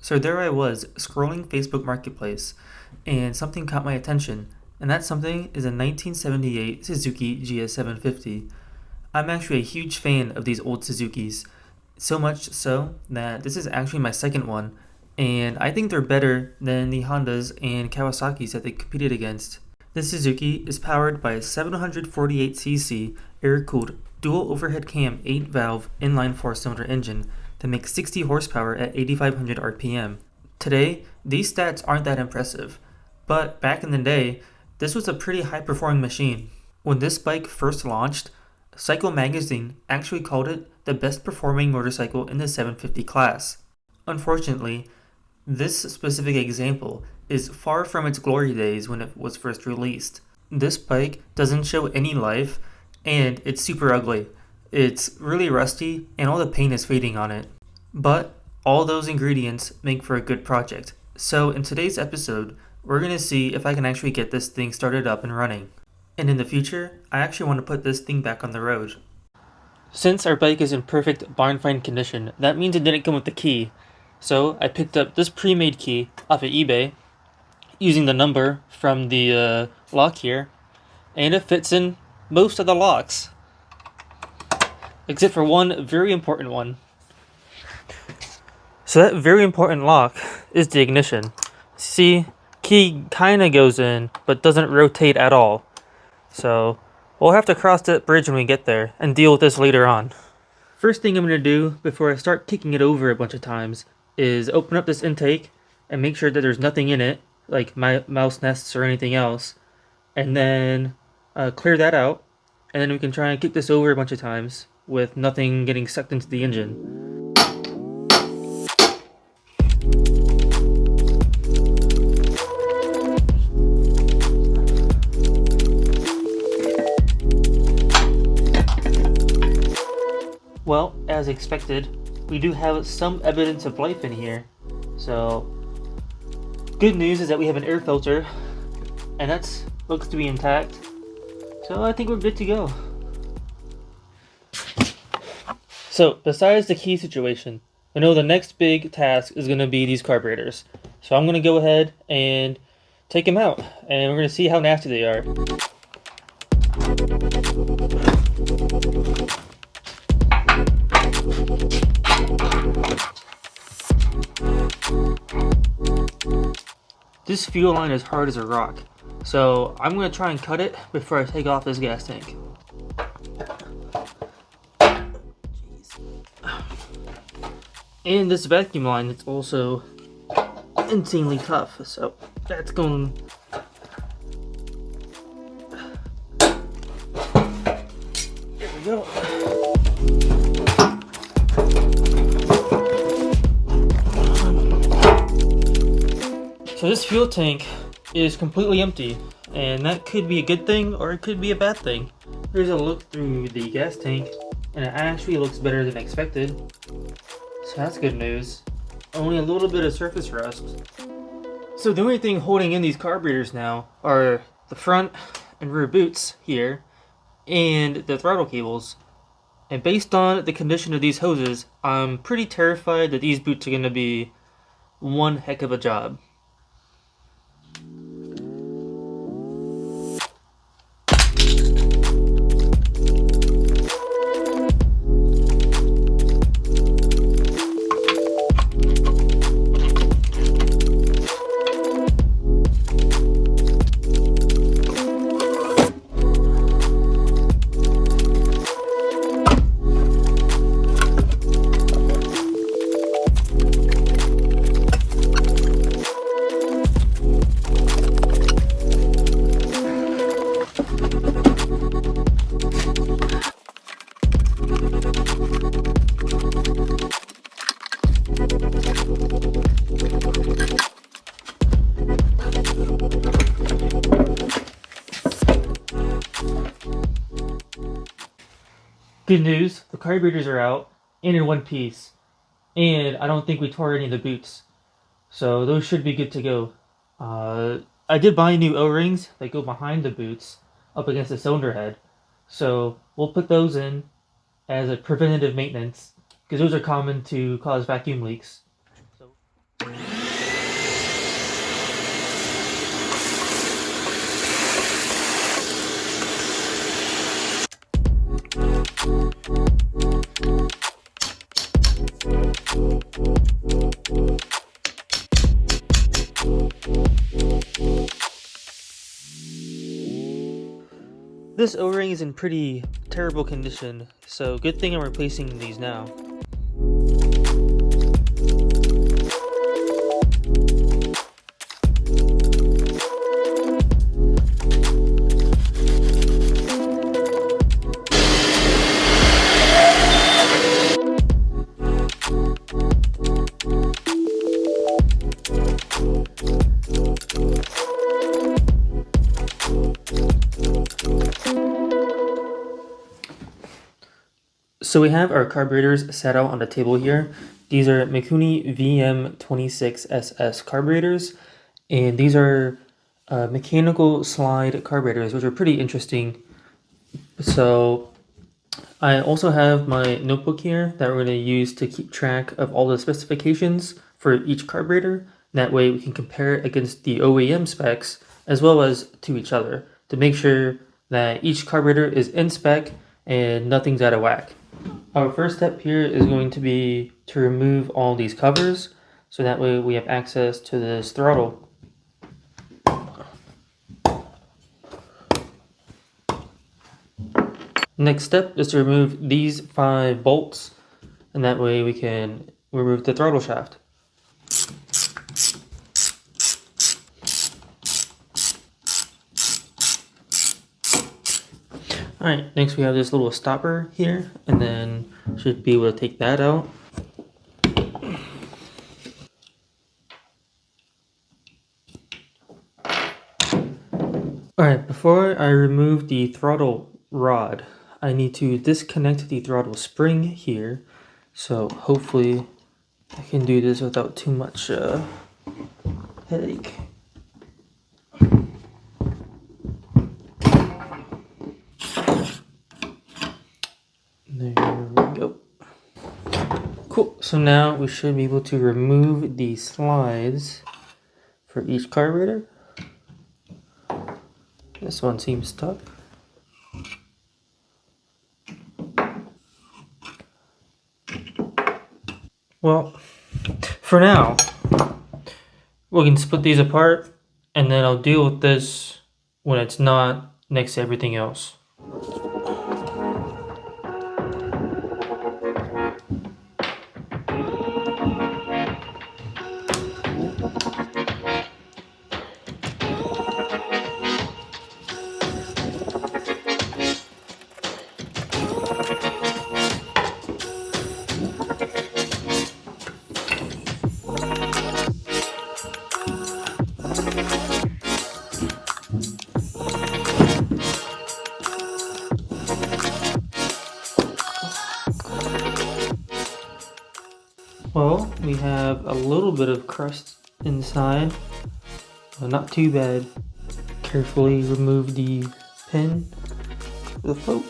So there I was, scrolling Facebook Marketplace, and something caught my attention, and that something is a 1978 Suzuki GS750. I'm actually a huge fan of these old Suzukis, so much so that this is actually my second one, and I think they're better than the Hondas and Kawasaki's that they competed against. This Suzuki is powered by a 748cc air-cooled dual overhead cam 8-valve inline 4-cylinder engine that makes 60 horsepower at 8,500 RPM. Today, these stats aren't that impressive, but back in the day, this was a pretty high-performing machine. When this bike first launched, Cycle magazine actually called it the best performing motorcycle in the 750 class. Unfortunately, this specific example is far from its glory days when it was first released. This bike doesn't show any life, and it's super ugly. It's really rusty, and all the paint is fading on it. But all those ingredients make for a good project. So in today's episode, we're going to see if I can actually get this thing started up and running. And in the future, I actually want to put this thing back on the road. Since our bike is in perfect barn-find condition, that means it didn't come with the key. So I picked up this pre-made key off of eBay, using the number from the lock here, and it fits in most of the locks. Except for one very important one. So that very important lock is the ignition. See, key kinda goes in, but doesn't rotate at all. So we'll have to cross that bridge when we get there and deal with this later on. First thing I'm going to do before I start kicking it over a bunch of times is open up this intake and make sure that there's nothing in it, like mouse nests or anything else, and then clear that out, and then we can try and kick this over a bunch of times with nothing getting sucked into the engine. Well, as expected, we do have some evidence of life in here. So, good news is that we have an air filter, and that looks to be intact. So I think we're good to go. So, besides the key situation, I know the next big task is going to be these carburetors. So I'm going to go ahead and take them out, and we're going to see how nasty they are. This fuel line is hard as a rock, so I'm going to try and cut it before I take off this gas tank. And this vacuum line is also insanely tough, so that's going... There we go. So this fuel tank is completely empty, and that could be a good thing or it could be a bad thing. Here's a look through the gas tank, and it actually looks better than expected. So that's good news. Only a little bit of surface rust. So the only thing holding in these carburetors now are the front and rear boots here, and the throttle cables. And based on the condition of these hoses, I'm pretty terrified that these boots are going to be one heck of a job. Good news, the carburetors are out and in one piece, and I don't think we tore any of the boots, so those should be good to go. I did buy new O-rings that go behind the boots up against the cylinder head, so we'll put those in as a preventative maintenance because those are common to cause vacuum leaks. So This O-ring is in pretty terrible condition, so good thing I'm replacing these now. So we have our carburetors set out on the table here. These are Mikuni VM26SS carburetors, and these are mechanical slide carburetors, which are pretty interesting. So I also have my notebook here that we're going to use to keep track of all the specifications for each carburetor. That way we can compare it against the OEM specs as well as to each other to make sure that each carburetor is in spec and nothing's out of whack. Our first step here is going to be to remove all these covers, so that way we have access to this throttle. Next step is to remove these 5 bolts, and that way we can remove the throttle shaft. Alright, next we have this little stopper here, and then should be able to take that out. Alright, before I remove the throttle rod, I need to disconnect the throttle spring here, so hopefully I can do this without too much headache. There we go. Cool, so now we should be able to remove the slides for each carburetor. This one seems tough. Well, for now, we can split these apart, and then I'll deal with this when it's not next to everything else. Well, we have a little bit of crust inside, not too bad. Carefully remove the pin, the float.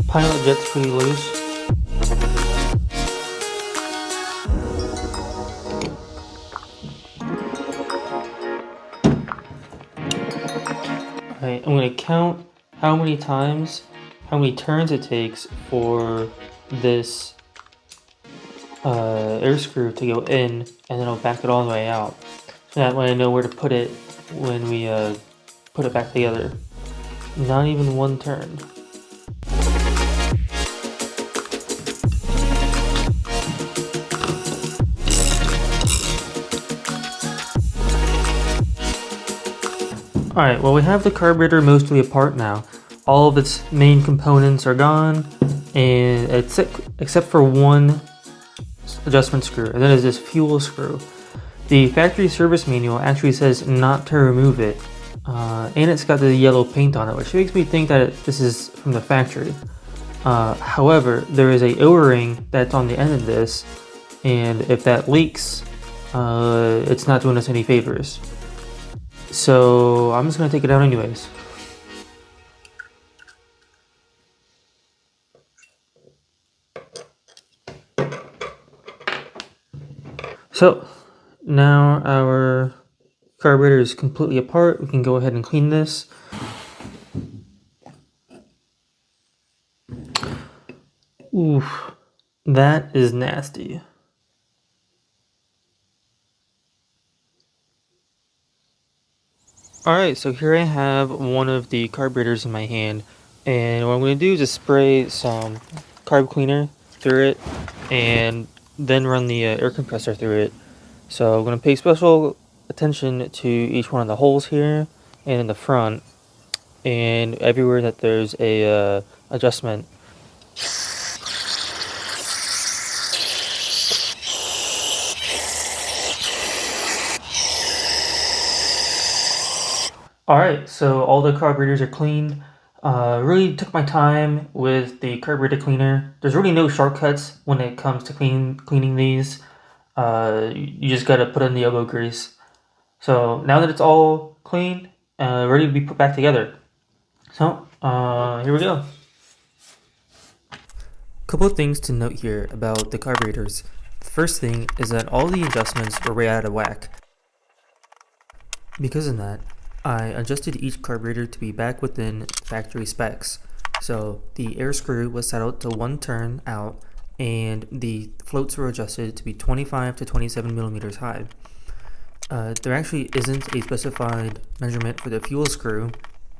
Pilot jet's pretty loose. Alright, I'm going to count how many turns it takes for this air screw to go in, and then I'll back it all the way out. So that way I know where to put it when we put it back together. Not even one turn. Alright, well we have the carburetor mostly apart now. All of its main components are gone, and except for one adjustment screw, and that is this fuel screw. The factory service manual actually says not to remove it, and it's got the yellow paint on it, which makes me think that this is from the factory. However, there is a O-ring that's on the end of this, and if that leaks, it's not doing us any favors. So I'm just going to take it out anyways. So now our carburetor is completely apart. We can go ahead and clean this. Oof, that is nasty. Alright, so here I have one of the carburetors in my hand, and what I'm going to do is just spray some carb cleaner through it, and then run the air compressor through it. So I'm going to pay special attention to each one of the holes here, and in the front, and everywhere that there's a adjustment. Alright, so all the carburetors are cleaned. Really took my time with the carburetor cleaner. There's really no shortcuts when it comes to cleaning these. You just gotta put in the elbow grease. So now that it's all clean, ready to be put back together. So, here we go. Couple of things to note here about the carburetors. The first thing is that all the adjustments were way out of whack. Because of that, I adjusted each carburetor to be back within factory specs. So the air screw was set out to 1 turn out, and the floats were adjusted to be 25 to 27 millimeters high. There actually isn't a specified measurement for the fuel screw,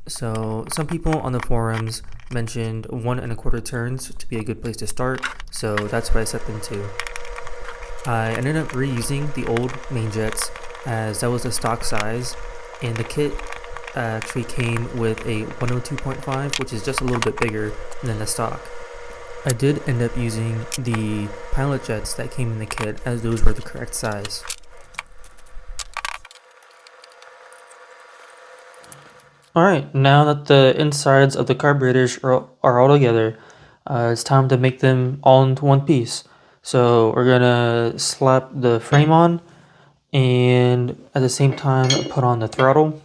so some people on the forums mentioned 1 1/4 turns to be a good place to start, so that's what I set them to. I ended up reusing the old main jets, as that was the stock size, and the kit actually came with a 102.5, which is just a little bit bigger than the stock. I did end up using the pilot jets that came in the kit, as those were the correct size. Alright, now that the insides of the carburetors are all together, it's time to make them all into one piece. So we're gonna slap the frame on, and at the same time put on the throttle.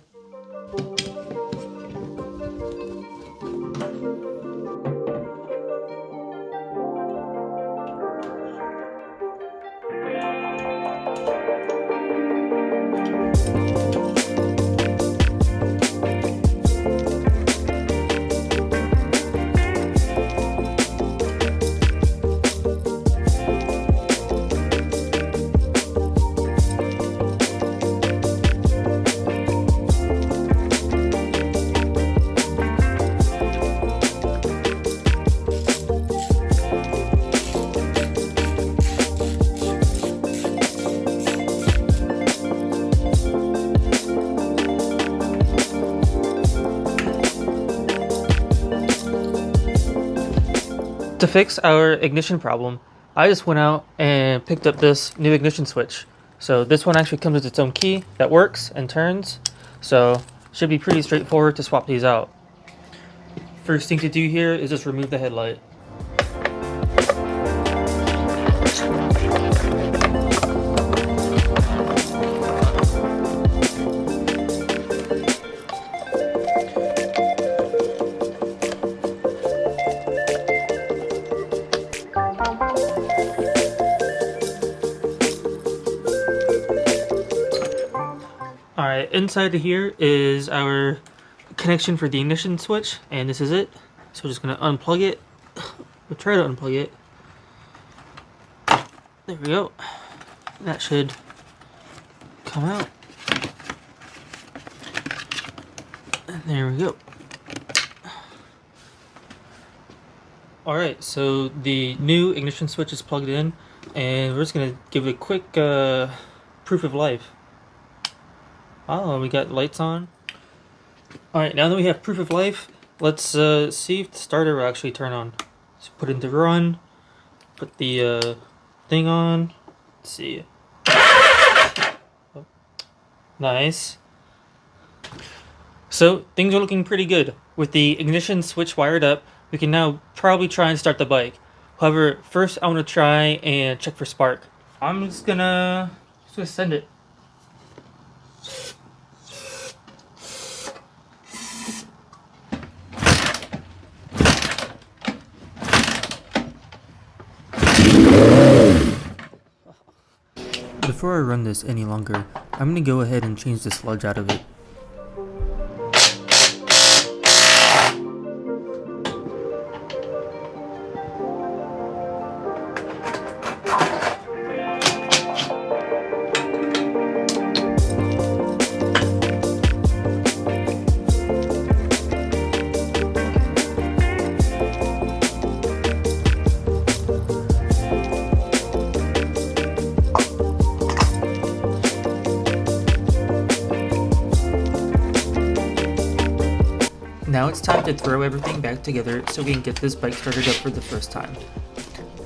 To fix our ignition problem, I just went out and picked up this new ignition switch. So this one actually comes with its own key that works and turns, so should be pretty straightforward to swap these out. First thing to do here is just remove the headlight. Alright, inside of here is our connection for the ignition switch, and this is it. So we're just going to unplug it. We'll try to unplug it. There we go. That should come out. And there we go. Alright, so the new ignition switch is plugged in, and we're just going to give it a quick proof of life. Oh, we got lights on. Alright, now that we have proof of life, let's see if the starter will actually turn on. So put it into run, put the thing on. Let's see. Oh, nice. So things are looking pretty good. With the ignition switch wired up, we can now probably try and start the bike. However, first I want to try and check for spark. I'm just gonna send it. Before I run this any longer, I'm going to go ahead and change the sludge out of it. it's time to throw everything back together so we can get this bike started up for the first time.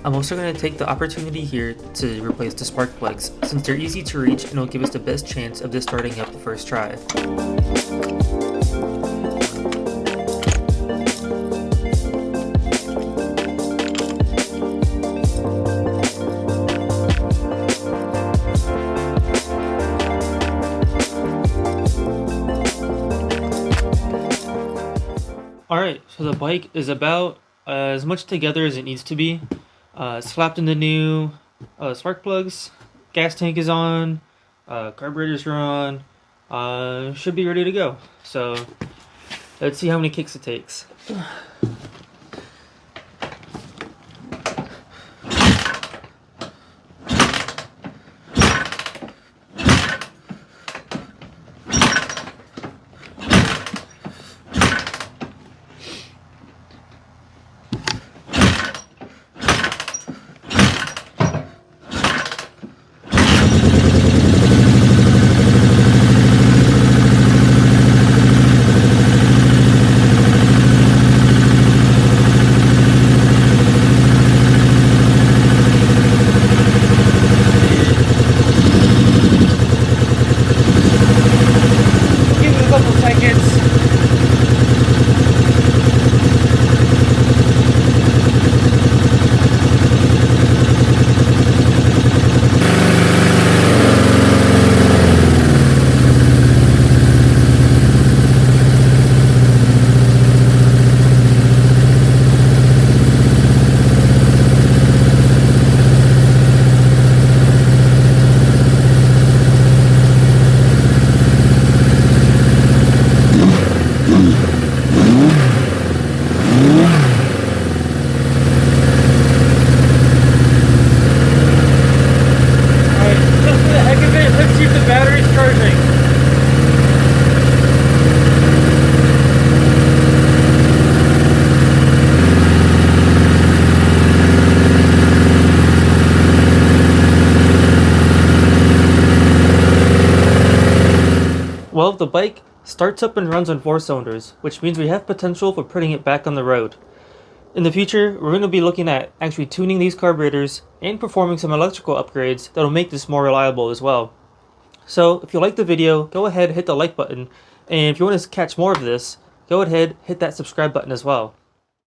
I'm also going to take the opportunity here to replace the spark plugs, since they're easy to reach and will give us the best chance of this starting up the first try. Alright, so the bike is about as much together as it needs to be. Slapped in the new spark plugs, gas tank is on, carburetors are on, should be ready to go. So let's see how many kicks it takes. Well, the bike starts up and runs on 4 cylinders, which means we have potential for putting it back on the road. In the future, we're going to be looking at actually tuning these carburetors and performing some electrical upgrades that will make this more reliable as well. So, if you like the video, go ahead, hit the like button, and if you want to catch more of this, go ahead, hit that subscribe button as well.